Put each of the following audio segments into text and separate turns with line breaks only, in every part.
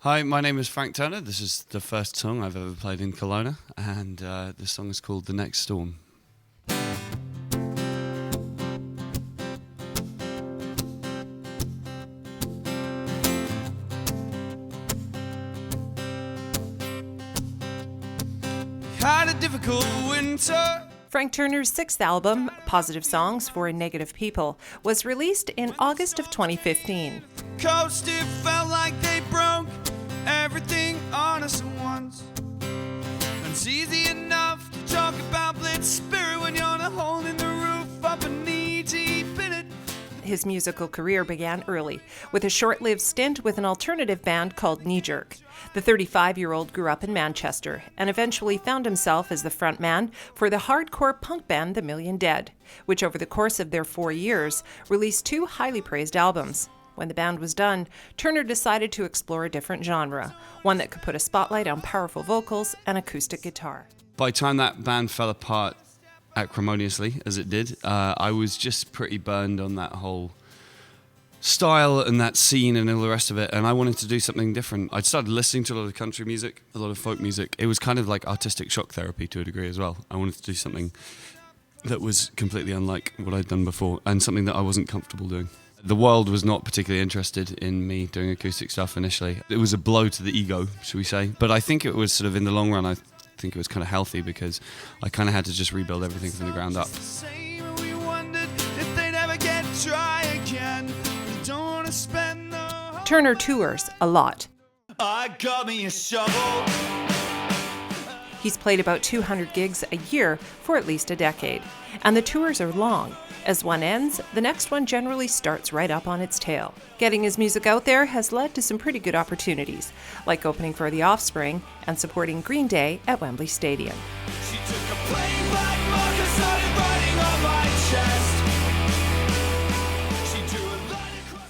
Hi, my name is Frank Turner. This is the first song I've ever played in Kelowna, and this song is called The Next Storm. Had a difficult winter.
Frank Turner's sixth album, Positive Songs for Negative People, was released in August of 2015.
Coast, it felt like they broke everything on us at once. And it's easy enough to talk about blitz spirit when you're not holding the roof up and knee deep in it.
His musical career began early, with a short-lived stint with an alternative band called Knee Jerk. The 35-year-old grew up in Manchester and eventually found himself as the frontman for the hardcore punk band The Million Dead, which over the course of their 4 years released 2 highly praised albums. When the band was done, Turner decided to explore a different genre, one that could put a spotlight on powerful vocals and acoustic guitar.
By the time that band fell apart acrimoniously, as it did, I was just pretty burned on that whole style and that scene and all the rest of it, and I wanted to do something different. I'd started listening to a lot of country music, a lot of folk music. It was kind of like artistic shock therapy to a degree as well. I wanted to do something that was completely unlike what I'd done before, and something that I wasn't comfortable doing. The world was not particularly interested in me doing acoustic stuff initially. It was a blow to the ego, should we say. But I think it was sort of, in the long run, I think it was kind of healthy, because I kind of had to just rebuild everything from the ground up.
Turner tours a lot.
I got me a shovel.
He's played about 200 gigs a year for at least a decade. And the tours are long. As one ends, the next one generally starts right up on its tail. Getting his music out there has led to some pretty good opportunities, like opening for The Offspring and supporting Green Day at Wembley Stadium.
She took a plain black mark and started writing on my chest.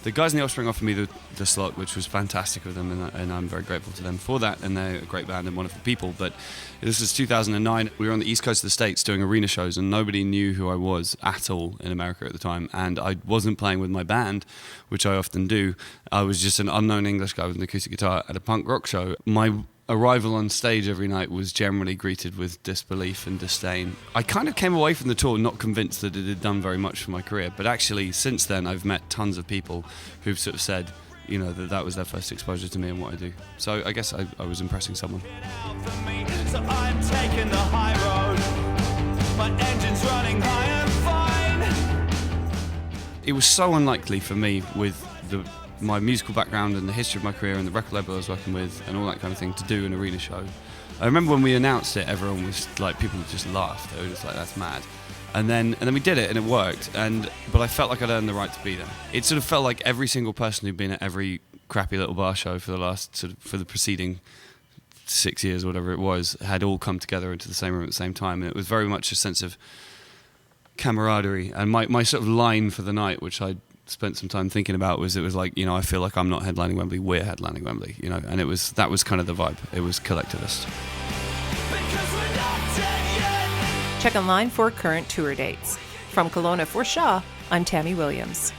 The guys in The Offspring offered me the slot, which was fantastic of them, and I'm very grateful to them for that, and they're a great band and wonderful people. But this was 2009. We were on the east coast of the States doing arena shows, and nobody knew who I was at all in America at the time, and I wasn't playing with my band, which I often do. I was just an unknown English guy with an acoustic guitar at a punk rock show. My arrival on stage every night was generally greeted with disbelief and disdain. I kind of came away from the tour not convinced that it had done very much for my career, but actually since then I've met tons of people who've sort of said, you know, that was their first exposure to me and what I do. So I guess I was impressing someone.
So I'm taking the high road. My engine's running high and fine.
It was so unlikely for me with my musical background and the history of my career and the record label I was working with and all that kind of thing to do an arena show. I remember when we announced it, everyone was like, people just laughed. They were just like, that's mad. And then we did it and it worked. But I felt like I'd earned the right to be there. It sort of felt like every single person who'd been at every crappy little bar show for the preceding 6 years or whatever it was had all come together into the same room at the same time. And it was very much a sense of camaraderie. And my sort of line for the night, which I spent some time thinking about, was like, you know, I feel like I'm not headlining Wembley, we're headlining Wembley, you know, and that was kind of the vibe. It was collectivist.
Check online for current tour dates. From Kelowna for Shaw, I'm Tamie Williams.